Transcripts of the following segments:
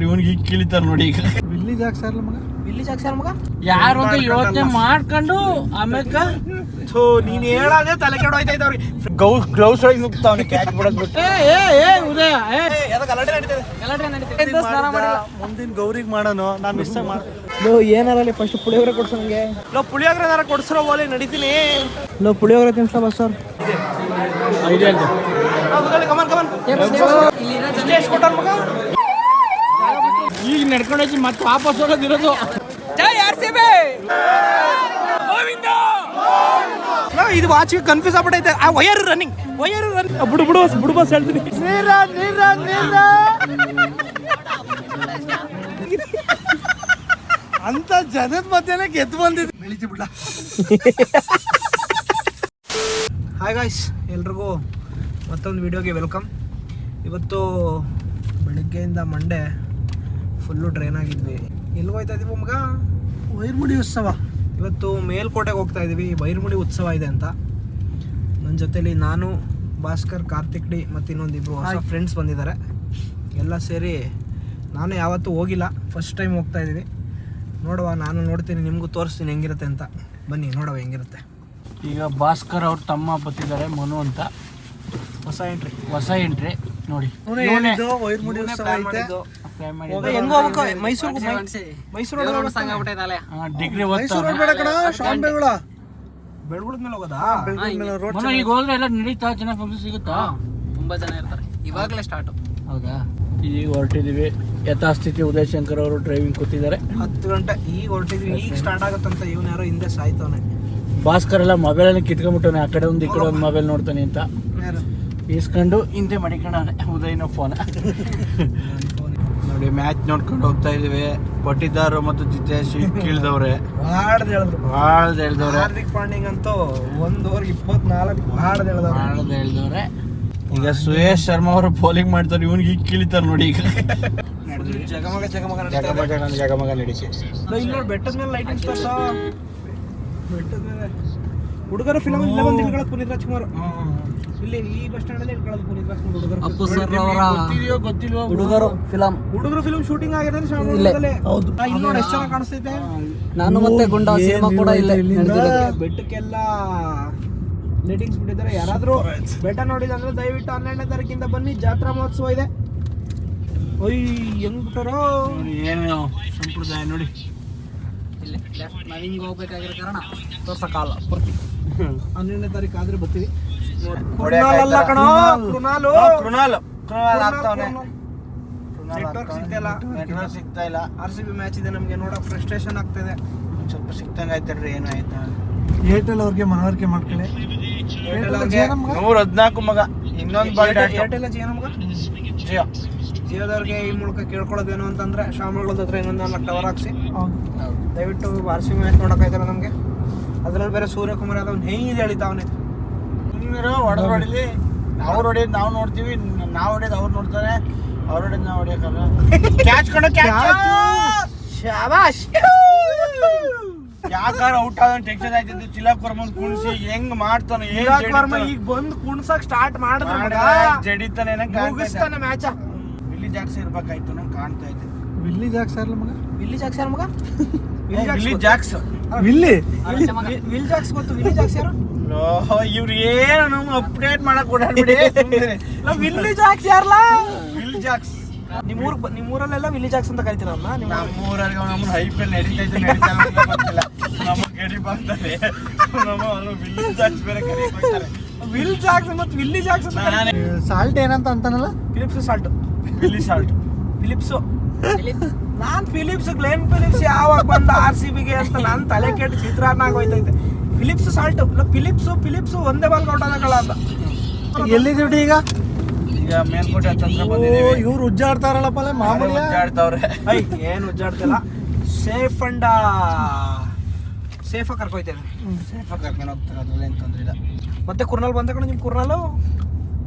ಇವನಿಗೆ ಈಗ ಕೀಳಿತಾರ ನೋಡಿ. ಈಗ ವಿಲ್ಲಿ ಜಾಕ್ ಸರ್ ಮಗ, ವಿಲ್ಲಿ ಜಾಕ್ ಸರ್ ಮಗ ಯಾರು ಅಂತ ಯೋಚನೆ ಮಾಡ್ಕೊಂಡು ಆಮೇಲೆ ನೀನ್ ಹೇಳಾದೆ ತಲೆ ಕೆಡೋಯ್ತೈತೆ ಅವ್ರಿಗೆ. ಗ್ಲೌಸ್ ಒಳಗೆ ನುಗ್ತಾವನೆ ಕ್ಯಾಚ್ ಬಿಡೋದ್ಬಿಟ್ಟು. ಉದಯ ಮುಂದಿನ ಗೌರಿಗೆ ಮಾಡೋನು ನಾನು ಮಿಸ್ ಮಾಡ್ತೀನಿ. ಏನಾರಲ್ಲಿ ಫಸ್ಟ್ ಪುಳಿಯೋಗರೆ ಕೊಡ್ಸೋ ನಂಗೆ. ಪುಳಿಯೋಗರೆ ಕೊಡ್ಸೋ ಬೋಲಿ ನಡೀತೀನಿ. ಪುಳಿಯೋಗರೆ ತಿನ್ಸ ಬಸ್ ಸರ್ ಈಗ ನಡ್ಕೊಂಡೋಗಿ ಮತ್ತೆ ವಾಪಸ್ ಹೋಗೋದಿರೋದು. ಇದು ವಾಚ್ಗೆ ಕನ್ಫ್ಯೂಸ್ ಆಗ್ಬಿಟ್ಟೈತೆ. ಆ ವಯರ್ ರನ್ನಿಂಗ್ ಬಿಡು ಬಸ್ ಹೇಳ್ತೀನಿ. ಅಂತ ಜನದ ಮಧ್ಯೆ ಗೆದ್ದು ಬಂದಿದ್ದು ಬೆಳಿತಿ ಬಿಡ. ಹಾಯ್ ಗಾಯ್ಸ್, ಎಲ್ರಿಗೂ ಮತ್ತೊಂದು ವಿಡಿಯೋಗೆ ವೆಲ್ಕಮ್. ಇವತ್ತು ಬೆಳಿಗ್ಗೆಯಿಂದ ಮಂಡೆ ಫುಲ್ಲು ಡ್ರೈನ್ ಆಗಿದ್ವಿ. ಎಲ್ಲಿ ಹೋಗ್ತಾ ಇದೀವಿ ಮಗ? ವೈರ್ಮುಡಿ ಉತ್ಸವ. ಇವತ್ತು ಮೇಲ್ಕೋಟೆಗೆ ಹೋಗ್ತಾ ಇದ್ದೀವಿ. ವೈರ್ಮುಡಿ ಉತ್ಸವ ಇದೆ ಅಂತ. ನನ್ನ ಜೊತೆಲಿ ನಾನು, ಭಾಸ್ಕರ್, ಕಾರ್ತಿಕ್ ಡಿ ಮತ್ತು ಇನ್ನೊಂದಿಬ್ಬರು ಹೊಸ ಫ್ರೆಂಡ್ಸ್ ಬಂದಿದ್ದಾರೆ. ಎಲ್ಲ ಸೇರಿ, ನಾನು ಯಾವತ್ತೂ ಹೋಗಿಲ್ಲ, ಫಸ್ಟ್ ಟೈಮ್ ಹೋಗ್ತಾ ಇದ್ದೀವಿ. ನೋಡುವ, ನಾನು ನೋಡ್ತೀನಿ, ನಿಮಗೂ ತೋರಿಸ್ತೀನಿ ಹೆಂಗಿರುತ್ತೆ ಅಂತ. ಬನ್ನಿ ನೋಡುವ ಹೆಂಗಿರುತ್ತೆ. ಈಗ ಭಾಸ್ಕರ್ ಅವ್ರ ತಮ್ಮ ಬರ್ತಿದ್ದಾರೆ, ಮನು ಅಂತ. ಹೊಸ ಎಂಟ್ರಿ ನೋಡಿ. ಡಿಗ್ರಿ ಈಗ ಹೋದ್ರೆ ಎಲ್ಲ ನಡೀತಾ, ಚೆನ್ನಾಗಿ ಫಂಕ್ಷನ್ ಸಿಗುತ್ತಾ? ತುಂಬಾ ಜನ ಇರ್ತಾರೆ. ಇವಾಗಲೇ ಸ್ಟಾರ್ಟ್. ಹೌದಾ? ಈಗ ಹೊರಟಿದೀವಿ. ಯಥಾಸ್ಥಿತಿ ಉದಯಶಂಕರ್ ಅವರು ಡ್ರೈವಿಂಗ್ ಕೂತಿದ್ದಾರೆ. 10 ಗಂಟೆ ಈಗ ಹೊರಟಿದ್ವಿ. ಈಗ ಸ್ಟಾರ್ಟ್ ಆಗುತ್ತಂತ ಇವನು ಯಾರೋ ಹಿಂದೆ ಸಾಯ್ತವನೆ. ಭಾಸ್ಕರ್ ಎಲ್ಲ ಮೊಬೈಲಲ್ಲಿ ಕಿತ್ಕೊಂಡ್ಬಿಟ್ಟವನೆ. ಆ ಕಡೆ ಒಂದು ಈ ಕಡೆ ಒಂದು ಮೊಬೈಲ್ ನೋಡ್ತಾನೆ ಅಂತ ಇಸ್ಕೊಂಡು ಹಿಂದೆ ಮಡಿಕೊಂಡವನೆ. ಉದಯನ ಫೋನ್ ನೋಡಿ. ಮ್ಯಾಚ್ ನೋಡ್ಕೊಂಡು ಹೋಗ್ತಾ ಇದೀವಿ. ಪಟ್ಟಿದಾರು ಮತ್ತು ಜಿತೇಶ್ ಕೀಳ್ದವ್ರೆ. ಹೇಳ್ದವ್ರೆ. ಹಾರ್ದಿಕ್ ಪಾಂಡ್ಯ ಅಂತೂ 1 ಓವರ್ 24 ಹೇಳ್ದವ್ರೆ. ಈಗ ಸುಯೇಶ್ ಶರ್ಮಾ ಅವರು ಬೌಲಿಂಗ್ ಮಾಡ್ತಾರೆ. ಇವನಿಗೆ ಈಗ ಕೀಳಿತಾರ ನೋಡಿ. ಈಗ ಜಗಮಗ ನಡೀತಿ. ಬೆಟ್ಟದ ಮೇಲೆ ಲೈಟಿಂಗ್ ತೋರ್ಸ. ಬೆಟ್ಟದ ಮೇಲೆ ಹುಡುಗರ ಫಿಲಮ್ ಇಲ್ಲ ಬಂದು ಇಳ್ಕೊಳ್ಳೋದು ಪುನೀತ್ ರಾಜ್ಕುಮಾರ್. ಇಲ್ಲಿ ಈ ಬಸ್ ಸ್ಟ್ಯಾಂಡ್ ಅಲ್ಲಿ ಇಳ್ಕೊಳ್ಳೋದು ಪುನೀತ್ ರಾಜ್ಕುಮಾರ್. ಹುಡುಗರು ಫಿಲಮ್ ಶೂಟಿಂಗ್ ಆಗಿರೋದು ಶಾಮನೂರಲ್ಲಿ. ಹೌದು. ಇಲ್ಲಿ ನೋಡಿ ಎಷ್ಟು ಚೆನ್ನಾಗಿ ಕಾಣಿಸ್ತೈತೆ. ನಾನು ಮತ್ತೆ ಗುಂಡ ಸಿನಿಮಾ ಕೂಡ ಇಲ್ಲೇ. ಬೆಟ್ಟಕ್ಕೆಲ್ಲ ಲೈಟಿಂಗ್ಸ್ ಬಿಟ್ಟಿದ್ದಾರೆ. ಯಾರಾದ್ರೂ ಬೆಟ್ಟ ನೋಡಿಲ್ಲ ಅಂದ್ರೆ ದಯವಿಟ್ಟು 12ನೇ ತಾರೀಕಿಂದ ಬನ್ನಿ. ಜಾತ್ರಾ ಮಹೋತ್ಸವ ಇದೆ. ಹೆಂಗ್ ಬಿಟ್ಟಾರೋ ಏನು ಸಂಪ್ರದಾಯ ನೋಡಿ. ನಾವು ಹಿಂಗೆ ಹೋಗ್ಬೇಕಾಗಿರೋ ಕಾರಣ ತೋರ್ಸಕ್ಕಾಗಲ್ಲ ಪೂರ್ತಿ. 12ನೇ ತಾರೀಕು ಆದ್ರೆ ಬರ್ತೀವಿ. ಕೃಣಾಲ್ ನೆಟ್ವರ್ಕ್ ಸಿಗ್ತಾ ಇಲ್ಲ. RCB ಮ್ಯಾಚ್ ಇದೆ, ನಮ್ಗೆ ನೋಡಕ್ ಫ್ರಸ್ಟ್ರೇಷನ್ ಆಗ್ತಿದೆ. ಸ್ವಲ್ಪ ಸಿಕ್ತಂಗ ಆಯ್ತಲ್ರಿ. ಏನು ಆಯ್ತಾ? ಏರ್ಟೆಲ್ ಅವ್ರಿಗೆ ಮನವರಿಕೆ ಮಾಡ್ಕೊಳ್ಳಿ. 114 ಮಗ. ಇನ್ನೊಂದು ಏರ್ಟೆಲ್ ಜಿಯೋ ಮಗ. ಜಿಯೋದವ್ರಿಗೆ ಈ ಮೂಲಕ ಕೇಳ್ಕೊಳ್ಳೋದೇನು ಅಂತಂದ್ರೆ, ಶಾಮಳದ ಹತ್ರ ಇನ್ನೊಂದು 4 ಟವರ್ ಹಾಕ್ಸಿ. ದಯವಿಟ್ಟು RCB ಮ್ಯಾಚ್ ನೋಡೋಕ್ಕಾಯ್ತಲ್ಲ ನಮಗೆ. ಅದ್ರಲ್ಲಿ ಬೇರೆ ಸೂರ್ಯಕುಮಾರ್ ಯಾದವ್ ಹೇಗೆ ಎಳಿತಾವನೆ. ಹೊಡೆದು ಹೊಡಿಲಿ. ಅವ್ರು ಹೊಡಿಯೋದು ನಾವು ನೋಡ್ತೀವಿ, ನಾವು ಹೊಡಿಯೋದು ಅವ್ರು ನೋಡ್ತಾರೆ, ಅವ್ರು ಹೊಡಿಯೋದು ನಾವು ಹೊಡಿಯೋಕ್ಕಲ್ಲ. ಕ್ಯಾಚ್ ಶಾಬಾಷ್. ಯಾಕಾರ ಔಟ್ ಆದ ಟೆನ್ಷನ್ ಆಯ್ತಿದ್ದು. ತಿಲಕ್ ವರ್ಮನ್ ಕುಣಿಸಿ ಹೆಂಗ್ ಮಾಡ್ತಾನೆ. ಈಗ ಬಂದು ಕುಣ್ಸಕ್ ಸ್ಟಾರ್ಟ್ ಮಾಡಿದ್ರೆ ಜಡಿತಾನೆ ಮುಗಿಸ್ತಾನೆ ಮ್ಯಾಚ. ವಿಲ್ಲಿ ಜಾಕ್ಸ್ ಇರ್ಬೇಕಾಯ್ತು ನಂಗೆ ಕಾಣ್ತಾ ಇದೆ. ವಿಲ್ಲಿ ಜಾಕ್ಸ್ ಸರ್ ಮಗ. ವಿಲ್ಲಿ ಜಾಕ್ಸ್ ಯಾರು ಮಗ? ವಿಲ್ಲಿ ಜಾಕ್ಸ್. ವಿಲ್ ಜಾಕ್ಸ್ ಗೊತ್ತು. ವಿಲ್ಲಿ ಜಾಕ್ಸ್ ಯಾರು? ಇವ್ರು ಏನು ಅಪ್ಡೇಟ್ ಮಾಡಕ್ ಓಡಾಡ್ಬಿಡಿ. ವಿಲ್ಲಿ ಜಾಕ್ಸ್ ಯಾರಲ್ಲ? Will Jacks. ನಿಮ್ಮೂರಲ್ಲೆಲ್ಲ ವಿಲ್ಲಿ ಜಾಕ್ಸ್ ಅಂತ ಕರಿತೀರಲ್ಲ. ನಮ್ಮೂರಲ್ಲಿ ನಮ್ಮನ್ನ ಐಪಿಎಲ್ ನಡೀತೈತೆ ಗೊತ್ತಿಲ್ಲ. ನಮಗೆ ಗಡಿ ಬರ್ತಾರೆ. ವಿಲ್ಲಿ ಜಾಕ್ಸ್ ಬೇರೆ ಕರೀತಾರೆ. ವಿಲ್ ಜಾಕ್ಸ್ ಮತ್ತು ವಿಲ್ಲಿ ಜಾಕ್ಸ್. ಸಾಲ್ಟ್ ಏನಂತ ಅಂತಾನಲ್ಲ? Phillips Salt. Willie Salt. Phillips. ನಾನ್ ಫಿಲಿಪ್ಸ್, ಗ್ಲೆನ್ ಫಿಲಿಪ್ಸ್ ಯಾವಾಗ ಬಂದ RCBಗೆ ಅಂತ ನಾನು ತಲೆ ಕೆಟ್ಟು ಚಿತ್ರಾನ್ನ ಆಗೋಯ್ತೈತೆ. Phillips Salt. ಫಿಲಿಪ್ಸು ಒಂದೇ ಬಾಲ್ ಔಟಾಗಲ್ಲ ಅಂತ. ಎಲ್ಲಿದ್ದೀವಿ ಈಗ? ಈಗ ಮೇಲ್ಕೋಟೆ ಹತ್ರ ಬಂದಿದ್ದೀವಿ. ಇವ್ರು ಉಜ್ಜಾಡ್ತಾರಲ್ಲಪ್ಪ ಮಾಮೂಲಿ. ಉಜ್ಜಾಡ್ತಾವ್ರೆ. ಏನು ಉಜ್ಜಾಡ್ತಿಲ್ಲ. ಸೇಫ್ ಸೇಫಾಗಿ ಕರ್ಕೊಯ್ತೇವೆ. ಸೇಫಾಗಿ ಕರ್ಕೊಂಡು ಹೋಗ್ತಾರೆ. ಅದ್ರಲ್ಲಿ ಏನು ತೊಂದರೆ ಇಲ್ಲ. ಮತ್ತೆ ಕುರ್ನಾಲ್ ಬಂದ ಕಡೆ ನಿಮ್ಮ ಕುರ್ನಾಲು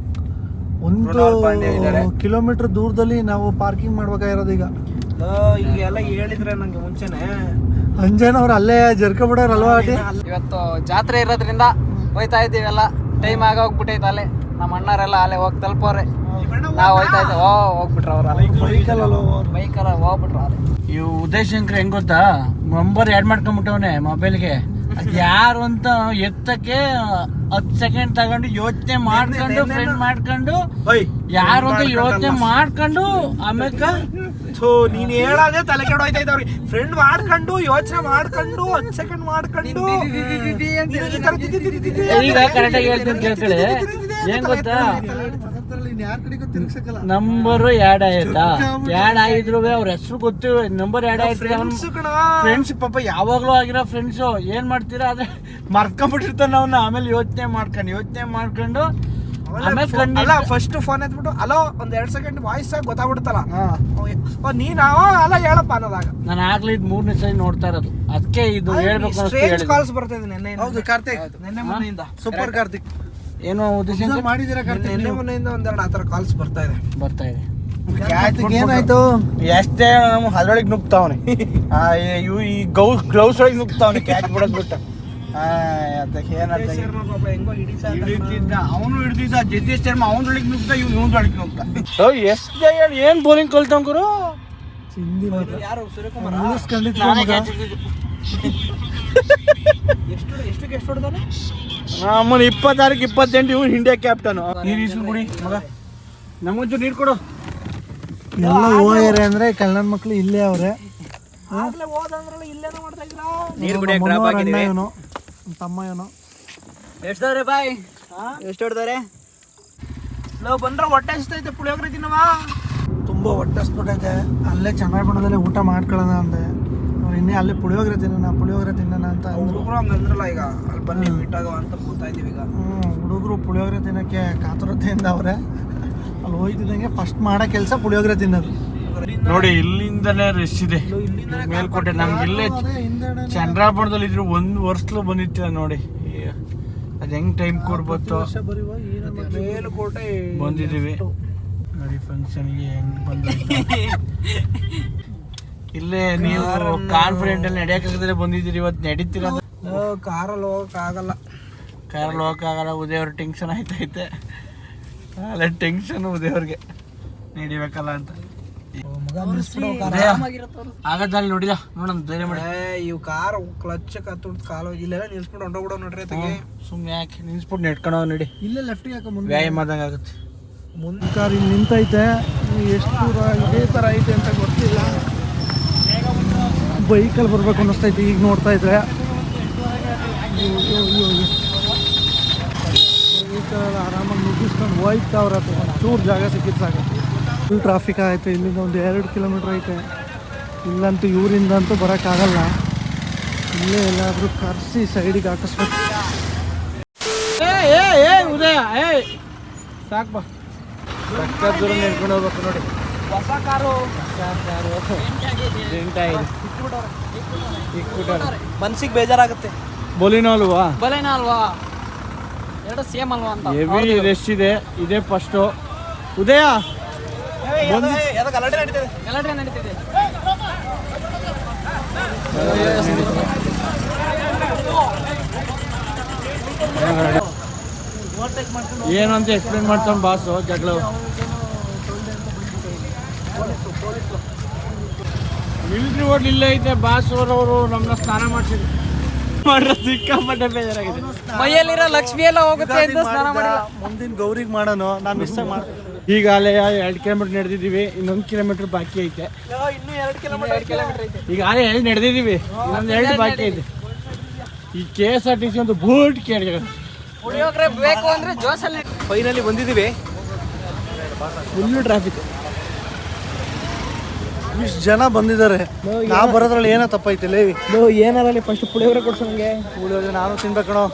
1 ಕಿಲೋಮೀಟರ್ ದೂರದಲ್ಲಿ ನಾವು ಪಾರ್ಕಿಂಗ್ ಮಾಡ್ಬೇಕಾಗಿರೋದು. ಈಗ ಹಿಂಗೆಲ್ಲ ಹೇಳಿದ್ರೆ ನಂಗೆ ಮುಂಚೆನೆ ಅಂಜನವ್ರು ಅಲ್ಲೇ ಜರ್ಕ ಬಿಡೋರಲ್ವಾ. ಇವತ್ತು ಜಾತ್ರೆ ಇರೋದ್ರಿಂದ ಹೋಯ್ತಾ ಇದ್ದೀವಿ. ಎಲ್ಲ ಟೈಮ್ ಆಗೋಗ್ಬಿಟ್ಟೈತೆ. ಅಲ್ಲೇ ನಮ್ಮ ಅಣ್ಣರೆಲ್ಲ ಅಲ್ಲೇ ಹೋಗಿ ತಲುಪೋರೆ. ನಾವು ಹೋಯ್ತಾ ಇದ್ದೆ ಹೋಗ್ಬಿಟ್ರ ಅವ್ರ ಬೈಕಲ್ಲ ಹೋಗ್ಬಿಟ್ರ ಇವು ಉದಯ್ ಶಂಕರ್ ಹೆಂಗ್ ಗೊತ್ತಾ, ನಂಬರ್ ಆ್ಯಡ್ ಮಾಡ್ಕೊಂಡ್ಬಿಟ್ಟವನೆ ಮೊಬೈಲ್ಗೆ. ಅದು ಯಾರು ಅಂತ ಎತ್ತಕ್ಕೆ 10 ಸೆಕೆಂಡ್ ತಗೊಂಡು ಯೋಚನೆ ಮಾಡ್ಕೊಂಡು ಫ್ರೆಂಡ್ ಮಾಡ್ಕೊಂಡು ಯಾರು ಅಂತ ಯೋಚನೆ ಮಾಡ್ಕೊಂಡು ಆಮೇಲೆ ನೀನ್ ಹೇಳೋದೇ ತಲೆ ಕೆಡ ಹೋಯ್ತಾ ಇದ್ದವ್ರಿಗೆ. ಫ್ರೆಂಡ್ ಮಾಡ್ಕೊಂಡು ಯೋಚನೆ ಮಾಡ್ಕೊಂಡು 10 ಸೆಕೆಂಡ್ ಮಾಡ್ಕೊಂಡು ಈಗ ಕರೆಕ್ಟಾಗಿ ಹೇಳ್ತೀನಿ ಕೇಳ್ಕೊಳ್ಳಿ. ಏನ್ ಗೊತ್ತಾ, ನಂಬರ್ ಆ್ಯಡ್ ಆಯ್ತಾ, ಆ್ಯಡ್ ಆಗಿದ್ರು ಅವ್ರ ಹೆಸರು ಗೊತ್ತಿರೋ ನಂಬರ್ ಆ್ಯಡ್ ಆಯ್ತು. ಫ್ರೆಂಡ್ಸ್ ಪಾಪ ಯಾವಾಗ್ಲೂ ಆಗಿರೋ ಫ್ರೆಂಡ್ಸು ಏನ್ ಮಾಡ್ತೀರಾ ಅದೇ ಮರ್ಕೊಂಡ್ಬಿಟ್ಟಿರ್ತಾನ ಅವನ್ನ. ಆಮೇಲೆ ಯೋಚನೆ ಮಾಡ್ಕೊಂಡು ಅಲ್ಲ ಫಸ್ಟ್ ಫೋನ್ ಎತ್ಬಿಟ್ಟು ಅಲೋ ಒಂದ್ 2 ಸೆಕೆಂಡ್ ವಾಯ್ಸ್ ಗೊತ್ತಾಗ್ಬಿಡ್ತಲ್ಲ, ನೀನ್ ಅಲ್ಲ ಹೇಳಪ್ಪ ಅನ್ನೋದಾಗ. ನಾನು ಆಗ್ಲಿ 3ನೇ ಸರಿ ನೋಡ್ತಾ ಇರೋದು, ಅದಕ್ಕೆ ಇದು ಹೇಳ್ಬೇಕು. ಕಾಲ್ಸ್ ಬರ್ತಾ ಇದೆ ನೆನ್ನೆ. ಹೌದು ಕಾರ್ತಿಕ್, ನೆನ್ನೆ ಮೊನ್ನೆಯಿಂದ ಸೂಪರ್ ಕಾರ್ತಿಕ್. ಏನೋ ಉದ್ದೇಶ ಮಾಡಿದಿರಾ ಕಾರ್ತಿಕ್? ನೆನ್ನೆ ಮೊನ್ನೆಯಿಂದ ಒಂದೆರಡು ಆತರ ಕಾಲ್ಸ್ ಬರ್ತಾ ಇದೆ. ಕಾರ್ತಿಕ್ ಏನಾಯ್ತು? ಎಷ್ಟೇ ಅದ್ರೊಳಗೆ ನುಗ್ತಾವನೆ, ಈ ಗ್ಲೌಸ್ ಒಳಗೆ ನುಗ್ತಾವನೆ ಕ್ಯಾಚ್ ಬಿಡೋದ್ ಬಿಟ್ಟು. ಅದಕ್ಕೆ ಹಿಡಿತಿದ್ದ ಅವನು ಹಿಡಿದಿದ್ದ ಜಗದೀಶ್ ಶರ್ಮಾ ಅವನೊಳಗೆ ನುಗ್ತಾ ಇವನೊಳಗೆ ನುಗ್ತಾ. ಎಷ್ಟು ಹೇಳಿ ಏನ್ ಬೌಲಿಂಗ್ ಕಲ್ತಂಗರು. ಯಾರು ಸೂರ್ಯಕುಮಾರ್ ಎಷ್ಟು ಹೊಡೆದಾನೆ? ನಮ್ಮನ್ನ 26ಕ್ಕೆ 28 ಇವ್ನು ಇಂಡಿಯಾ ಕ್ಯಾಪ್ಟನ್. ನೀರು ಇಸ್ಕೊಂಡು ಕುಡಿ ಮಗ, ನಮಗೊಂಚೂರು ನೀರು ಕೊಡು. ಎಲ್ಲ ಹೋಗ್ಯಾರೆ ಅಂದ್ರೆ ಕಲ್ಯಾಣ ಮಕ್ಳು ಇಲ್ಲೇ ಅವ್ರೆ. ಇವನು ತಮ್ಮ ಇವನು ಎಷ್ಟು ಹೊಡೆದಾರೆ ನಾವು ಬಂದ್ರೆ ಹೊಟ್ಟೆ ಹಸ್ತೈತೆ, ಪುಳಿಯೋಗರೆ ತಿನ್ನವಾ. ತುಂಬಾ ಹೊಟ್ಟೆ ಹಸ್ಬಿಟ್ಟೈತೆ. ಅಲ್ಲೇ ಚನ್ನಪಟ್ಟಣದಲ್ಲಿ ಊಟ ಮಾಡ್ಕೊಳ್ಳೋಣ ಅಂದೆ. ಇನ್ನೇ ಅಲ್ಲೇ ಪುಳಿಯೋಗರೆ ತಿನ್ನೋಣ ಅಂತ ಹುಡುಗರು ಹಂಗಂದ್ರಲ್ಲ. ಈಗ ಅಲ್ಲಿ ಬನ್ನಿ ಮೀಟ್ ಆಗೋ ಅಂತ ಕೂತಾ ಇದೀವಿ ಈಗ. ಹುಡುಗರು ಪುಳಿಯೋಗರೆ ತಿನ್ನಕ್ಕೆ ಕಾತುರತೆಯಿಂದ ಅವ್ರೆ. ಅಲ್ಲಿ ಹೋಯ್ತಿದ್ದಂಗೆ ಫಸ್ಟ್ ಮಾಡೋ ಕೆಲಸ ಪುಳಿಯೋಗರೆ ತಿನ್ನೋದು. ನೋಡಿ ಇಲ್ಲಿಂದನೇ ರಶ್ ಇದೆ ಮೇಲ್ಕೋಟೆ. ನಮ್ಗೆ ಇಲ್ಲೇ ಚಂದ್ರಾಪುರದಲ್ಲಿ ಇದ್ರು 1 ವರ್ಷಲು ಬಂದಿತ್ತು ನೋಡಿ. ಅದ್ ಹೆಂಗ್ ಟೈಮ್ ಕೊಡ್ಬೋದು. ಮೇಲುಕೋಟೆ ಬಂದಿದೀವಿ ನೋಡಿ ಫಂಕ್ಷನ್ಗೆ ಹೆಂಗ್ ಬಂದ. ಇಲ್ಲೇ ನೀವು ಕಾನ್ಫಿಡೆಂಟ್ ಅಲ್ಲಿ ನಡೆಯಕ್ಕಾಗದ್ರೆ ಬಂದಿದ್ದೀರಿ. ಇವತ್ತು ನಡೀತೀರ ಕಾರಲ್ಲಿ ಹೋಗಕ್ಕಾಗಲ್ಲ. ಉದಯ್ ಅವ್ರ ಟೆನ್ಷನ್ ಆಯ್ತೈತೆ. ಅಲ್ಲ ಟೆನ್ಷನ್ ಉದಯ್ ಅವ್ರಿಗೆ ನಡಿಬೇಕಲ್ಲ ಅಂತ. ಆಗದಲ್ಲಿ ನೋಡಿದ ನೋಡೋಣ ಧೈರ್ಯ ಮಾಡಿ. ಇವ್ ಕಾರ್ ಕ್ಲಚ್ ಕತ್ತುಡ್ ಕಾಲು ಇಲ್ಲೆಲ್ಲ ನಿಲ್ಸ್ಬಿಟ್ಟು ಹೊಂಟೋಗ್ಬಿಡೋ ನೋಡ್ರಿ. ಸುಮ್ಮನೆ ಯಾಕೆ ನಿಲ್ಸ್ಬಿಟ್ಟು ನೆಟ್ಕೊಳೋ ನಡಿ. ಇಲ್ಲೇ ಲೆಫ್ಟಿಗೆ ಹಾಕೋ ಮುಂದೆ ವ್ಯಾಯಾಮ ಆದಂಗೆ ಆಗುತ್ತೆ. ಮುಂದೆ ಕಾರ್ ಇಲ್ಲಿ ನಿಂತೈತೆ. ಎಷ್ಟು ದೂರ ಇದೇ ಥರ ಐತೆ ಅಂತ ಗೊತ್ತಿಲ್ಲ. ಬೈಕಲ್ಲಿ ಬರ್ಬೇಕು ಅನ್ನಿಸ್ತೈತಿ ಈಗ ನೋಡ್ತಾ ಇದ್ರೆ. ಆರಾಮಾಗಿ ಮುಗಿಸ್ಕೊಂಡು ಹೋಯ್ತಾವ್ರ ಚೂರು ಜಾಗ ಸಿಕ್ಕಿತ್ತು ಸಾಕು. ಫುಲ್ ಟ್ರಾಫಿಕ್ ಆಯಿತು. ಇಲ್ಲಿಂದ ಒಂದು 2 ಕಿಲೋಮೀಟ್ರ್ ಐತೆ. ಇಲ್ಲಂತೂ ಇವರಿಂದಂತೂ ಬರೋಕ್ಕಾಗಲ್ಲ. ಇಲ್ಲೇ ಎಲ್ಲಾದರೂ ಕರೆಸಿ ಸೈಡಿಗೆ ಹಾಕಿಸ್ಬೇಕು. ಉದಯ ಸಾಕು ಬಾ, ಸಕ್ಕ ದೂರ ನಿಲ್ಕೊಂಡು ಹೋಗ್ಬೇಕು ನೋಡಿ. ಹೊಸ ಕಾರು ಮನ್ಸಿಗೆ ಬೇಜಾರಾಗುತ್ತೆ. ಬೋಲಿನೋ ಅಲ್ವಾ? ಬಲೇನಾ ಅಲ್ವಾ, ಎರಡು ಸೇಮ್ ಅಲ್ವಾ ಅಂತ. ಹೆವಿ ರೆಶ್ ಇದೆ. ಇದೇ ಫಸ್ಟು. ಉದಯ ಗಲಾಟೆ ನಡೀತಿದೆ. ಏನು ಅಂತ ಎಕ್ಸ್ಪ್ಲೇನ್ ಮಾಡ್ತಾನೆ ಬಾಸು. ಜಗಳ ಮಿಲಿಟ್ರಿ ಹೋಟ್ಲ್ ಇಲ್ಲೇ ಐತೆ. ಬಾಸ್ ಅವರು ನಮ್ಮನ್ನ ಸ್ನಾನ ಮಾಡಿಸಿದ್ರು. ಸಿಕ್ಕಾಪಟ್ಟೆ ಬೇಜಾರಾಗಿದೆ. ಮೈಯಲ್ಲಿರೋ ಲಕ್ಷ್ಮಿ ಎಲ್ಲ ಹೋಗುತ್ತೆ ಅಂತ ಸ್ನಾನ ಮಾಡಿಲ್ಲ. ಮುಂದಿನ ಗೌರಿಗೆ ಮಾಡೋಣ. ನಾನು ಮಿಸ್ ಮಾಡಿ ಈಗ ಅಲ್ಲೇ 2 ಕಿಲೋಮೀಟರ್ ನಡೆದಿದ್ದೀವಿ. ಇನ್ನೊಂದು ಕಿಲೋಮೀಟರ್ ಬಾಕಿ ಐತೆ. ಇನ್ನೂ 2 ಕಿಲೋಮೀಟರ್ ಐತೆ. ಈಗ ಅಲ್ಲೇ 2 ನಡೆದಿದ್ದೀವಿ, ಇನ್ನೊಂದು 2 ಬಾಕಿ ಐತೆ. ಈ KSRTC ಒಂದು ಬೂಟ್ ಕೇಳಿ ಪುಳಿಯೋಗರೆ ಬೇಕು ಅಂದ್ರೆ ಜೋಸಲ್ಲಿ. ಫೈನಲಿ ಬಂದಿದ್ದೀವಿ. Full traffic. ಇಷ್ಟು ಜನ ಬಂದಿದ್ದಾರೆ. ನಾವು ಬರೋದ್ರಲ್ಲಿ ಏನೋ ತಪ್ಪೈತಿಲ್ಲ. ಏನಾರಲ್ಲಿ ಫಸ್ಟ್ ಪುಳಿಯೋಗರೆ ಕೊಡ್ಸೋ ನಂಗೆ. ಪುಳಿಯೋಗರೆ ನಾನು ತಿನ್ಬೇಕಣೋ.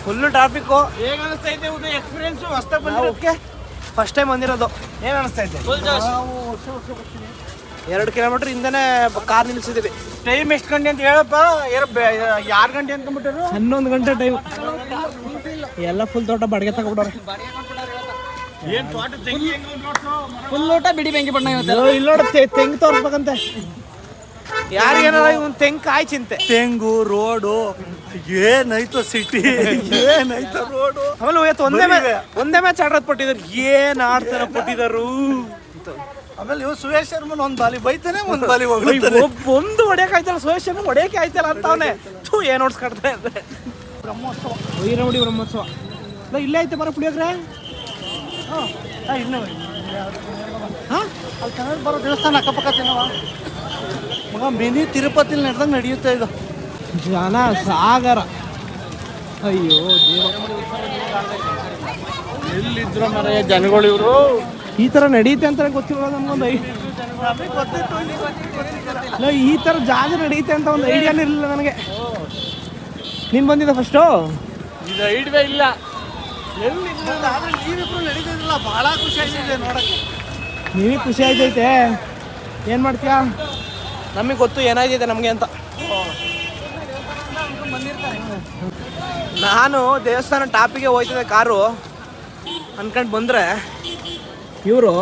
Full traffic. ಹೇಗೆ ಅನಿಸ್ತೈತೆ ಉದಯ ಎಕ್ಸ್ಪೀರಿಯನ್ಸು? ಹೊಸ್ದಾಗಿ ಬಂದಿರೋದಕ್ಕೆ ಫಸ್ಟ್ ಟೈಮ್ ಬಂದಿರೋದು. ಏನು ಅನಿಸ್ತೈತೆ? 2 ಕಿಲೋಮೀಟರ್ ಹಿಂದೆನೇ ಕಾರ್ ನಿಲ್ಸಿದ್ದೀವಿ. ಟೈಮ್ ಎಷ್ಟು ಗಂಟೆ ಅಂತ ಹೇಳಪ್ಪ. 6 ಗಂಟೆ ಅಂದ್ಕೊಂಡ್ಬಿಟ್ಟರು. 11 ಗಂಟೆ ಟೈಮ್. ಎಲ್ಲ ಫುಲ್ ತೋಟ ಬಾಡಿಗೆ ತಗೊಬಿಡೋರು. ಏನು ತೋಟ ತೆಂಗಿ ಹೆಂಗೆ ನೋಡ್ಸು. ಫುಲ್ ಊಟ ಬಿಡಿ ಬೆಂಕಿ ಬಣ್ಣ ಇವತ್ತು. ಇಲ್ಲಿ ನೋಡುತ್ತೆ ತೆಂಗು ತೋರಿಸ್ಬೇಕಂತೆ. ಯಾರಿಗೇನಾರ ಇವ್ನು ತೆಂಗು ಕಾಯಿ ಚಿಂತೆ. ತೆಂಗು ರೋಡು ಏನಾಯ್ತು ಸಿಟಿ ಏನಾಯ್ತು ರೋಡು. ಆಮೇಲೆ ಇವತ್ತು ಒಂದೇ ಮ್ಯಾಚ್ ಆಡೋದು ಪಟ್ಟಿದ್ದಾರೆ. ಏನ್ ಆಡ್ತಾರ ಪಟ್ಟಿದರು. ಆಮೇಲೆ ಇವ್ ಸುರೇಶ್ ಶರ್ಮನ್ ಒಂದ್ ಬಾಲಿ ಬೈತಾನೆ ಒಂದ್ ಬಾಲಿ ಹೋಗ್ತಾನೆ. ಒಂದು ಹೊಡೆಯಕ್ಕೆ ಆಯ್ತಲ್ಲ ಸುರೇಶ್ ಶರ್ಮನ್ ಹೊಡೆಯಕ್ಕೆ ಆಯ್ತಲ್ಲ ಅಂತ ಅವನೇ ಏನ್ ಓಡಿಸ್ಕೊಡ್ತಾರೆ ಅಂದ್ರೆ ಬ್ರಹ್ಮೋತ್ಸವ ವೈರಮುಡಿ ಬ್ರಹ್ಮೋತ್ಸವ ಇಲ್ಲೇ ಐತೆ ಬರೋ ಪುಳಿಯೋಗ್ರೆ. ಇನ್ನು ಅಲ್ಲಿ ಕನ್ನಡ ಬರೋ ದೇವಸ್ಥಾನ ಅಕ್ಕಪಕ್ಕ ತಿನ್ನವ ಮಗ ಮಿನಿ ತಿರುಪತಿಲಿ ನಡೆದಂಗೆ ನಡೆಯುತ್ತೆ ಇದು. ಜನ ಸಾಗರ. ಅಯ್ಯೋ ದೇವ, ಎಲ್ಲಿದ್ರು ಮರ ಜನಗಳು ಇವರು. ಈ ಥರ ನಡೀತೆ ಅಂತ ಗೊತ್ತಿಲ್ಲ ನಮ್ಗೊಂದು ಈ ಥರ ಜಾಗ ನಡೀತೆ ಅಂತ ಒಂದು ಐಡಿಯಾನೇ ಇರಲಿಲ್ಲ ನನಗೆ. ನೀನು ಬಂದಿದ್ದ ಫಸ್ಟು? ಇದು ಐಡಿಯಾ ಇಲ್ಲ. ನೀವಿಬ್ರು ನಡೀತಿದ್ದಿಲ್ಲ, ಭಾಳ ಖುಷಿ ಆಗಿದೆ ನೋಡಕ್ಕೆ. ನೀವೇ ಖುಷಿ ಆಯ್ತೈತೆ. ಏನು ಮಾಡ್ತೀಯಾ? ನಮಗೆ ಗೊತ್ತು ಏನಾಗಿದೆ ನಮಗೆ ಅಂತ. ನಾನು ದೇವಸ್ಥಾನ ಟಾಪಿಗೆ ಹೋಯ್ತಿದ್ದೆ ಕಾರು ಅನ್ಕೊಂಡು ಬಂದರೆ ಇವರು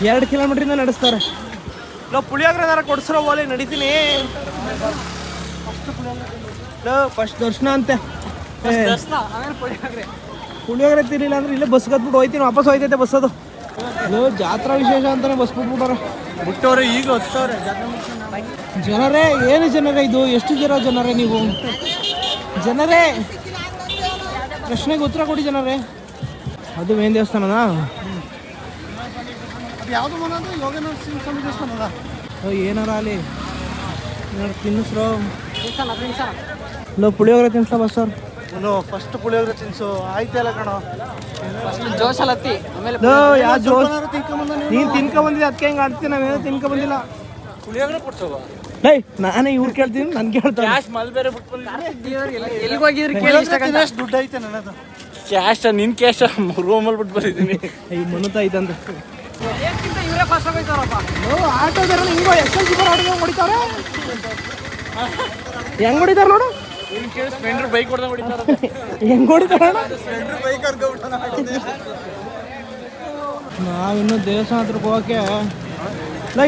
2 ಕಿಲೋಮೀಟ್ರಿಂದ ನಡೆಸ್ತಾರೆ. ನಾವು ಪುಳಿಯೋಗರೆ ಕೊಡಿಸಿರೋ ಓಲಿ ನಡೀತೀನಿ. ಫಸ್ಟ್ ದರ್ಶನ ಅಂತೆ. ಪುಳಿಯೋಗರೆ ತಿನ್ನಿಲ್ಲ ಅಂದ್ರೆ ಇಲ್ಲೇ ಬಸ್ ಕತ್ಬಿಟ್ಟು ಹೋಯ್ತೀನಿ, ವಾಪಸ್ ಹೋಯ್ತೈತೆ ಬಸ್. ಅದು ಜಾತ್ರಾ ವಿಶೇಷ ಅಂತಾನೆ ಬಸ್ ಬಿಟ್ಬಿಟ್ಟಾರೆ. ಬಿಟ್ಟವ್ರೆ ಈಗ ಹೊತ್ತವ್ರೆ. ಜನರೇ, ಏನು ಜನರೇ ಇದು? ಎಷ್ಟು ಜನರೇ ನೀವು ಜನರೇ? ಪ್ರಶ್ನೆಗೆ ಉತ್ತರ ಕೊಡಿ ಜನರೇ. ಅದು ಮೇನ್ ದೇವಸ್ಥಾನನಾ? ಅದು ಯಾವುದು ಮನಂದ್ರೆ ಯೋಗ ನರಸಿಂಹ ಸ್ವಾಮಿ ದೇವಸ್ಥಾನ ಅದ. ಏನಾರ ಅಲ್ಲಿ ತಿನ್ನಿಸ್ರೋ. ಪುಳಿಯೋಗರೆ ತಿನ್ಸ ಬಸ್ ಸರ್. ಫಸ್ಟ್ ಪುಳಿಯೋಗರೆ ತಿನ್ಸು ಆಯ್ತಲ್ಲ ಕಣೋ. ಜೋಶಲ್ಲಿ ಹತ್ತಿ ಆಮೇಲೆ ಯಾವ ಜೋಶ್? ತಿನ್ಕೊಂಬಂದ ನೀನು ತಿನ್ಕೊಂಬಂದಿದ್ದೆ, ಅದಕ್ಕೆ ಹೆಂಗೆ ಆಡ್ತೀನಿ. ನಾವೇನೋ ತಿನ್ಕೊಂಬಂದಿಲ್ಲ. ಪುಳಿಯೋಗರೆ ಕೊಡ್ಸೋವ. ಲೈ ನಾನೇ ಇವ್ರು ಕೇಳ್ತೀನಿ, ನಾನು ಕೇಳ್ತಾರೆ. ಕ್ಯಾಶ್ ಮಲ್ ಬೇರೆ ಬಿಟ್ಟು ಎಲ್ಲಿಗೆ ಹೋಗಿದ್ರಿ ಕೇಳಿ. ಎಷ್ಟು ದುಡ್ಡು ಐತೆ ನನ್ನದು. ಕ್ಯಾಶ್ ನಿನ್ ಕ್ಯಾಶ್ ರೂಮಲ್ಲಿ ಬಿಟ್ಟು ಬಂದಿದ್ದೀನಿ. ಈಗ ಮನುತಾ ಇದ್ದಂತೆ. ಇವರೇ ಫಸ್ಟ್ ಹೋಗ್ತಾರಪ್ಪ. ಆಟೋದಾರ ಹಿಂಗೋ SLC ಆಟೋ ಹೊಡಿತಾರೆ. ಹೆಂಗ್ ಹೊಡಿತಾರ ನೋಡು. ಸ್ಪೆಂಡರ್ ಬೈಕ್ ಹೊಡೆದಂಗೆ ಹೊಡಿತಾರೆ. ಹೆಂಗ್ ಹೊಡಿತಾರ ನಾವಿನ್ನು ದೇವಸ್ಥಾನ ಹತ್ರಕ್ಕೆ ಹೋಗಕ್ಕೆ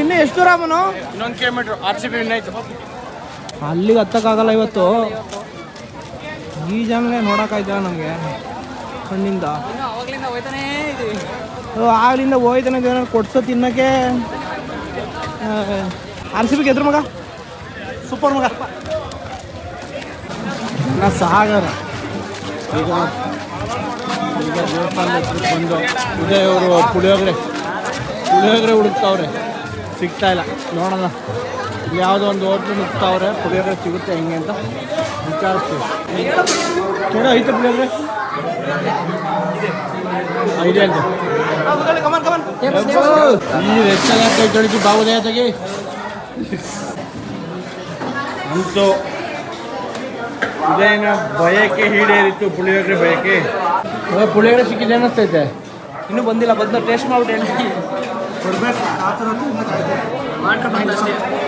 ಇನ್ನೂ ಎಷ್ಟು ದೂರ ಅವನು? ಇನ್ನೊಂದು ಕಿಲೋಮೀಟ್ರ್. RCB ವಿನ್ ಆಯ್ತು. ಅಲ್ಲಿಗೆ ಹತ್ತಕ್ಕಾಗಲ್ಲ ಇವತ್ತು. ಈ ಜನರೇ ನೋಡೋಕ್ಕಾಯ್ತಲ್ಲ ನಮಗೆ ಕಣ್ಣಿಂದ. ಅವಾಗ್ಲಿಂದ ಹೋಯ್ತಾನೇ ಇದೀವಿ. ಆಗ್ಲಿಂದ ಹೋಯ್ತಾನೆ ಏನಾರು ಕೊಡ್ಸೋ ತಿನ್ನಕ್ಕೆ. RCB ಗೆದ್ರು ಮಗ, ಸೂಪರ್ ಮಗ. ಸಾಗರ. ಈಗ ದೇವಸ್ಥಾನದ ಹತ್ರಕ್ಕೆ ಬಂದು ಉದಯ್ ಅವರು ಪುಳಿಯೋಗರೆ ಹುಡುಕ್ತಾವ್ರೆ, ಸಿಗ್ತಾ ಇಲ್ಲ. ನೋಡೋಣ, ಇಲ್ಲಿ ಯಾವುದೋ ಒಂದು ಹೋಟ್ಲು ನುಗ್ತಾವ್ರೆ, ಪುಳಿಯೋಗರೆ ಸಿಗುತ್ತೆ ಹೆಂಗೆ ಅಂತ ವಿಚಾರಿಸ್ತೀವಿ. ನೋಡ ಐತೆ ಪುಳಿಯೋಗರೆ ಐಡಿಯಾ ಅಂತ. ಈ ರೆಸ್ಟಾಗ ಕೈ ತೊಳಿತು ಬಾವುದೇ ತೆಗಿ ಅಂತೂ ಉದಯನ ಬಯಕೆ ಈಡೇರಿತ್ತು. ಪುಳಿಯೋಗರೆ ಬಯಕೆ. ಪುಳಿಯೋಗರೆ ಸಿಕ್ಕಿದೆ ಅನ್ನಿಸ್ತೈತೆ. ಇನ್ನೂ ಬಂದಿಲ್ಲ, ಬಂದ ಟೇಸ್ಟ್ ಮಾಡ್ಬಿಟ್ಟು ಹೇಳ್ತೀನಿ.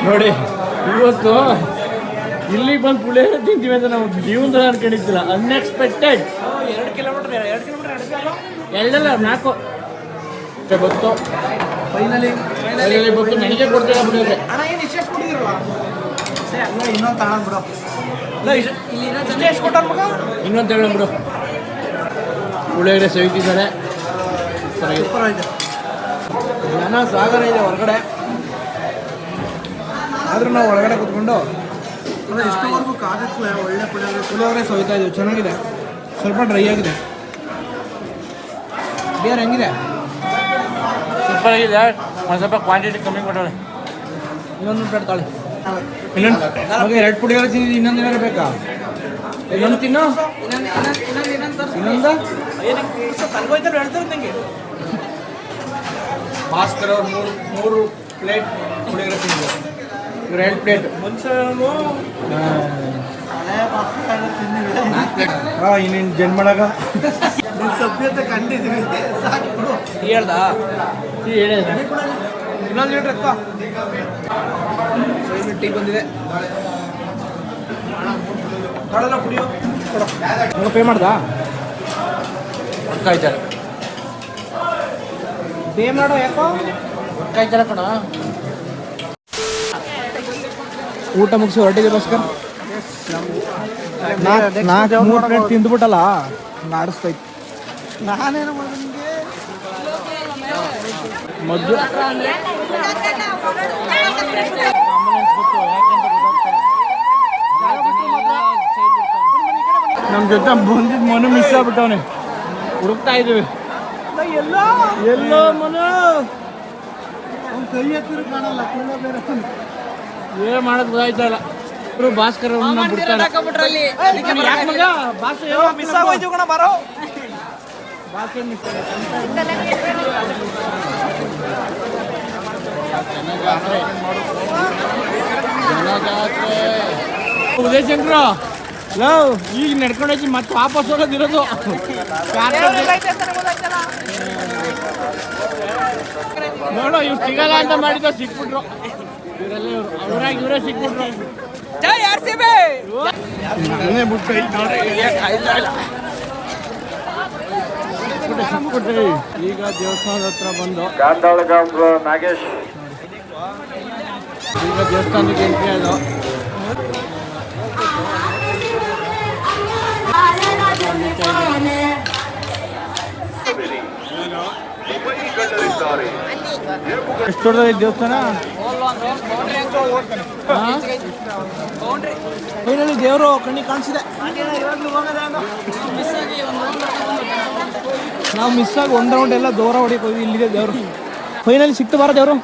ನೋಡಿ, ಇವತ್ತು ಇಲ್ಲಿಗೆ ಬಂದು ಪುಳಿಯೋಗರೆ ತಿಂತೀವಿ ಅಂತ ನಾವು ಜೀವನದಲ್ಲಿ ಅನ್ಕೊಂಡಿದ್ದಿಲ್ಲ. ಅನ್ಎಕ್ಸ್ಪೆಕ್ಟೆಡ್. 2 ಕಿಲೋಮೀಟರ್ 2 4 ಗೊತ್ತು. ಫೈನಲಿ ಗೊತ್ತು. ನನಗೆ ಕೊಡ್ತೀರ ಪುಳಿಯೋಗರೆ. ಅಣ್ಣ ಏನು ಇಷ್ಟು ಕೊಟ್ಟಿದ್ದೀರಲ್ಲ? ಇನ್ನೊಂದು ತಗೊಂಡ್ ಬಿಡು. ಎಷ್ಟು ಕೊಟ್ಟಾರ ಮಗ? ಇನ್ನೊಂದು ತಗೊಂಡ್ಬಿಡು. ಪುಳಿಯೋಗರೆ ಸವಿತಿದ್ದಾರೆ. ಸೂಪರ್ ಆಯ್ತು. ಜನ ಸಾಗರ ಇದೆ ಹೊರಗಡೆ, ಆದ್ರೂ ನಾವು ಒಳಗಡೆ ಕೂತ್ಕೊಂಡು ಎಷ್ಟುವರೆಗೂ ಕಾಗಕ್ಕೆ ಒಳ್ಳೆ ಪುಳಿಯೋಗರೆ ಸವಿತಾ ಇದ್ದೀವಿ. ಚೆನ್ನಾಗಿದೆ, ಸ್ವಲ್ಪ ಡ್ರೈ ಆಗಿದೆ. ಬಿಯರ್ ಹೆಂಗಿದೆ? ಸೂಪರ್ ಆಗಿದೆ. ಒಂದು ಸ್ವಲ್ಪ ಕ್ವಾಂಟಿಟಿ ಕಮ್ಮಿ ಕೊಟ್ಟವ್ರೆ. ಇನ್ನೊಂದು ಪ್ಲೇಟ್ ತಾಳಿ. ಇನ್ನೊಂದು 2 ಪುಳಿಯೋಗರೆ ತಿಂದಿದ್ದು, ಇನ್ನೊಂದು ಏನಾರು ಬೇಕಾ? ಇನ್ನೊಂದು ತಿನ್ನು. ಇನ್ನೊಂದು ತಲ್ಗೋಯ್ತಾರೆ ಹೇಳ್ತಾರೆ ನನಗೆ. ಭಾಸ್ಕರ್ ಅವ್ರು 3 ಪ್ಲೇಟ್ ಪುಳಿಯೋಗರೆ ತಿಂದ್ರು. ಇವ್ರು 2 ಪ್ಲೇಟ್. ಇನ್ನೇನು ಜನ್ಮಳಗ ಸಭ್ಯತೆ ಕಂಡಿದ್ದೀವಿ. ಹೇಳ್ದ ಹೇಳಿದ ಇನ್ನೊಂದು ಲೀಟ್ರ್ ಎತ್ತ. ಟೀ ಬಂದಿದೆ, ತಗೊಳ್ಳಲ್ಲ ಕುಡಿಯೋ. ಕೊಡು, ಪೇ ಮಾಡ್ದಾ? ಹೊಡ್ಕಾಯ್ತಾರೆ. ಪೇ ಮಾಡೋ, ಯಾಕೋ ಹೊಡ್ಕಾಯ್ತಾರೆ ಕಣ. ಊಟ ಮುಗಿಸಿ ಹೊರಟಿದೆ ಭಾಸ್ಕರ್. ಮೂರು ಪ್ಲೇಟ್ ತಿಂದ್ಬಿಟ್ಟಲ್ಲ ನಾಡಿಸ್ತೈತಿ. ನಾನೇನು ಮಾಡೋದು ನಿಮಗೆ ಮದ್ದು ನಮ್ಮ ಜೊತೆ ಬಂದಿದ್ದು ಮನು ಮಿಸ್ ಆಗ್ಬಿಟ್ಟವನೆ. ಹುಡುಕ್ತಾ ಇದೀವಿ. ಎಲ್ಲೋ ಮನು ಅವ್ನು ಕೈ ಎತ್ತಿರು ಕಾಣಲ್ಲ, ಕುಳ್ಳ ಬೇರೆ. ಏನ್ ಮಾಡೋದು ಗೊತ್ತಾಯ್ತಾ ಇಲ್ಲ. ಇಬ್ರು ಭಾಸ್ಕರ್ ಬಿಡ್ತಾರೆ. ಮಿಸ್ ಆಗೋಯ್ತು ಕಣ ಬರೋ. ಉದಯ ಶಂಕರ ಲವ್ ಈಗ ನಡ್ಕೊಂಡು ಹೋಗಿ ಮತ್ತೆ ವಾಪಸ್ ಹೋಗೋದಿರೋದು. ನೋಡು ಇವ್ರು ಸಿಗಲ್ಲ ಅಂತ ಮಾಡಿದ ಸಿಕ್ಬಿಟ್ರು. ಇವರೆಲ್ಲ ಅವರಾಗಿ ಇವರೇ ಸಿಕ್ಬಿಟ್ರು. ನಾನೇ ಬಿಟ್ಟು ಸಿಕ್ಬಿಟ್ರಿ. ಈಗ ದೇವಸ್ಥಾನದ ಹತ್ರ ಬಂದು ನಾಗೇಶ್ ಈಗ ದೇವಸ್ಥಾನಕ್ಕೆ ಎಂಟ್ರಿ ಅದು. ಎಷ್ಟು ದೊಡ್ಡದಾಗಿದೆ ದೇವಸ್ಥಾನ. ಫೈನಲಿ ದೇವರು ಕಣ್ಣಿಗೆ ಕಾಣಿಸಿದೆ. ನಾವು ಮಿಸ್ ಆಗಿ ಒಂದು ರೌಂಡ್ ಎಲ್ಲ ದೂರ ಹೊಡಿಯಕ್ಕೆ ಹೋಗಿ ಇಲ್ಲಿದೆ ದೇವರು. ಫೈನಲಿ ಸಿಕ್ತು ಬಾರ ದೇವರು.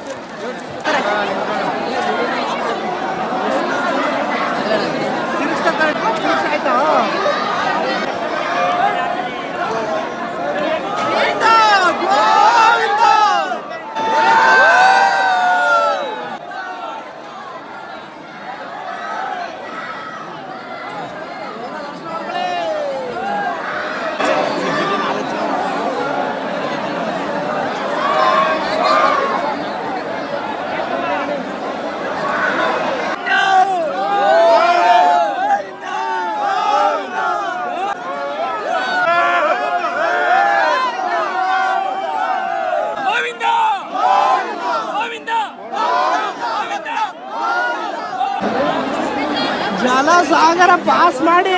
ಜಲಸಾಗರ ಪಾಸ್ ಮಾಡಿ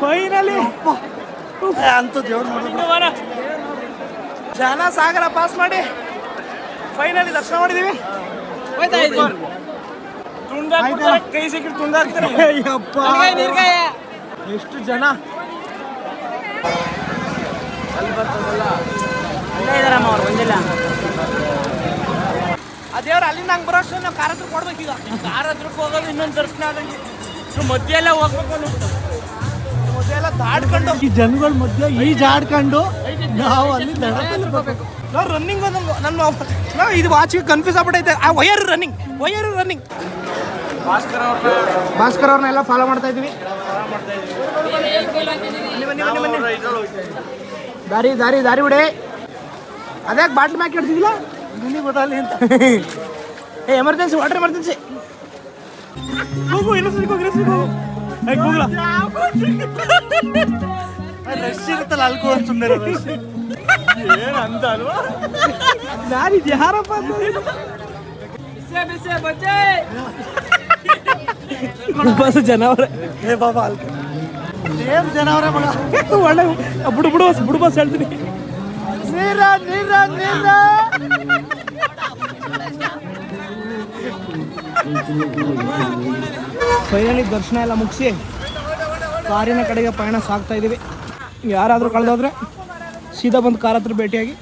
ಫೈನಲಿ ಅಂತ ದೇವ್ರು ಜನಸಾಗರ ಪಾಸ್ ಮಾಡಿ ಫೈನಲಿ ದರ್ಶನ ಮಾಡಿದೀವಿ. ಕೈ ಸಿಕ್ಕಿ ತುಂಡಾಗ್ತಾರೆ. ಎಷ್ಟು ಜನ ಅದೇವ್ರ ಅಲ್ಲಿಂದ ಹಂಗೆ ಬರೋಷ್ಟು ನಾವು ಕಾರ ಹತ್ರ ಕೊಡ್ಬೇಕು. ಈಗ ಕಾರ ಹತ್ರಕ್ಕೆ ಹೋಗೋದು ಇನ್ನೊಂದು ದರ್ಶನ ಆದಂಗೆ. ಮಧ್ಯೆ ಎಲ್ಲ ಹೋಗ್ಬೇಕು. ಮಧ್ಯೆ ಎಲ್ಲ ದಾಡ್ಕೊಂಡು ಈ ಜನಗಳ ಮಧ್ಯೆ ಈಜಾಡ್ಕೊಂಡು ನಾವು ಅಲ್ಲಿ ದಡದಲ್ಲಿ ಬರ್ಬೇಕು. ನಾವು ರನ್ನಿಂಗ್ ನಾವು ಇದು ವಾಚಿಗೆ ಕನ್ಫ್ಯೂಸ್ ಆಗ್ಬಿಟ್ಟೈತೆ. ಆ ವಯರ್ ರನ್ನಿಂಗ್ ಭಾಸ್ಕರ್ ಅವ್ರನ್ನೆಲ್ಲ ಫಾಲೋ ಮಾಡ್ತಾ ಇದ್ದೀವಿ. ದಾರಿ ಬಿಡಿ. ಅದ್ಯಾಕೆ ಬಾಟ್ಲ್ ಮ್ಯಾಕ್ ಇಡ್ತಿದ್ದಿಲ್ಲ ನನಗೆ ಗೊತ್ತಾಗಲಿ ಅಂತ. Emergency, water emergency. ಹೋಗು ರಶ್ ಇರುತ್ತಲ್ಲ ಅಲ್ಕೋ ಅಂತ ಸುಮ್ಮನೆ ಅಂತ ಅಲ್ವಾ. ಯಾರಿದ್ ಯಾರಪ್ಪ ಜನವರ ಏ ಬಾಬಾ ಅಲ್ಕೋ ಸೇಮ್ ಜನವರೇ ಮಗ. ಒಳ್ಳೆ ಬುಡು ಬಸ್ ಹೇಳ್ತೀನಿ. ಫೈನಲಿ ದರ್ಶನ ಎಲ್ಲ ಮುಗಿಸಿ ಕಾರಿನ ಕಡೆಗೆ ಪಯಣ ಸಾಗ್ತಾ ಇದ್ದೀವಿ. ಯಾರಾದರೂ ಕಳೆದೋದ್ರೆ ಸೀದಾ ಬಂದು ಕಾರ್ ಹತ್ರ ಭೇಟಿಯಾಗಿ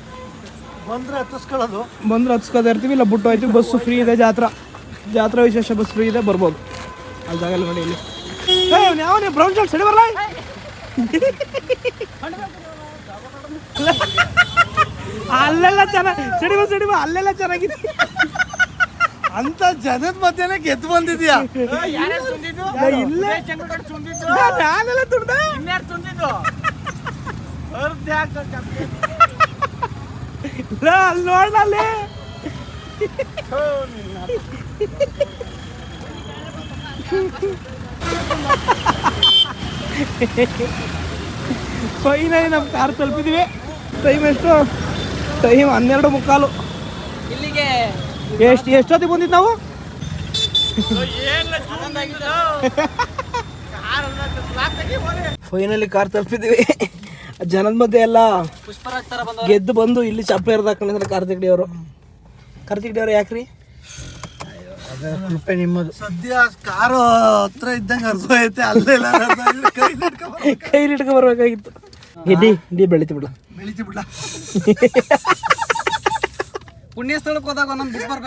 ಬಂದ್ರೆ ಹತ್ತಿಸ್ಕೋತಾ ಇರ್ತೀವಿ. ಇಲ್ಲ ಬಿಟ್ಟು ಹೋಯ್ತೀವಿ. ಬಸ್ಸು ಫ್ರೀ ಇದೆ. ಜಾತ್ರಾ ವಿಶೇಷ ಬಸ್ ಫ್ರೀ ಇದೆ, ಬರ್ಬೋದು. ಅಲ್ಲಿ ಜಾಗ ನೋಡಿ ಇಲ್ಲಿ ಯಾವ ಬ್ರೌನ್ ಶರ್ಟ್ ಸಡಿ ಬರಲ್ಲ. ಅಲ್ಲೆಲ್ಲ ಚೆನ್ನಾಗಿ ಸಡಿ ಅಲ್ಲೆಲ್ಲ ಚೆನ್ನಾಗಿದೆ. ಅಂತ ಜನದ ಮಧ್ಯೆನೆ ಗೆದ್ದು ಬಂದಿದ್ಯಾ. ನಾನೆಲ್ಲ ತುಡ್ದ ಅಲ್ಲಿ ನೋಡಲ್ಲಿ ಫೈನಲಿ ನಮ್ಮ ಕಾರ್ ತಲುಪಿದ್ವಿ. ಟೈಮ್ ಎಷ್ಟು? ಟೈಮ್ 12:15. ಇಲ್ಲಿಗೆ ಎಷ್ಟೊತ್ತಿಗೆ ಬಂದಿದ್ದು ನಾವು? ಫೈನಲಿ ಕಾರ್ ತಲುಪಿದ್ವಿ. ಜನದ ಮಧ್ಯೆ ಎಲ್ಲ ಪುಷ್ಪರಾಜ್ ತರ ಬಂದ ಗೆದ್ದು ಬಂದು ಇಲ್ಲಿ ಚಪ್ಪಲಿ ಹರಿದಾಕೊಂಡಿದ್ದಾರೆ ಕಾರ್ತಿಕ್ ಡಿ ಅವರು. ಕಾರ್ತಿಕ್ ಡಿ ಅವರು ಯಾಕ್ರಿ? ಕೃಪೆ ನಿಮ್ಮದು. ಸದ್ಯ ಕಾರು ಹತ್ರ ಇದ್ದಂಗೆ ಅರ್ಧೋಯ್ತೆ ಅಲ್ಲೆಲ್ಲ ಕೈ ಹಿಡ್ಕೊ ಬರ್ಬೇಕಾಗಿತ್ತು. ಡಿ ಬೆಳಿತು ಬಿಡ ಬೆಳಿತಿ ಬಿಡ್ಲ. ಪುಣ್ಯ ಸ್ಥಳಕ್ಕೆ ಹೋದಾಗ ಒಂದೊಂದು ಬಿಟ್ಟು ಬರ್ಬೇಕು.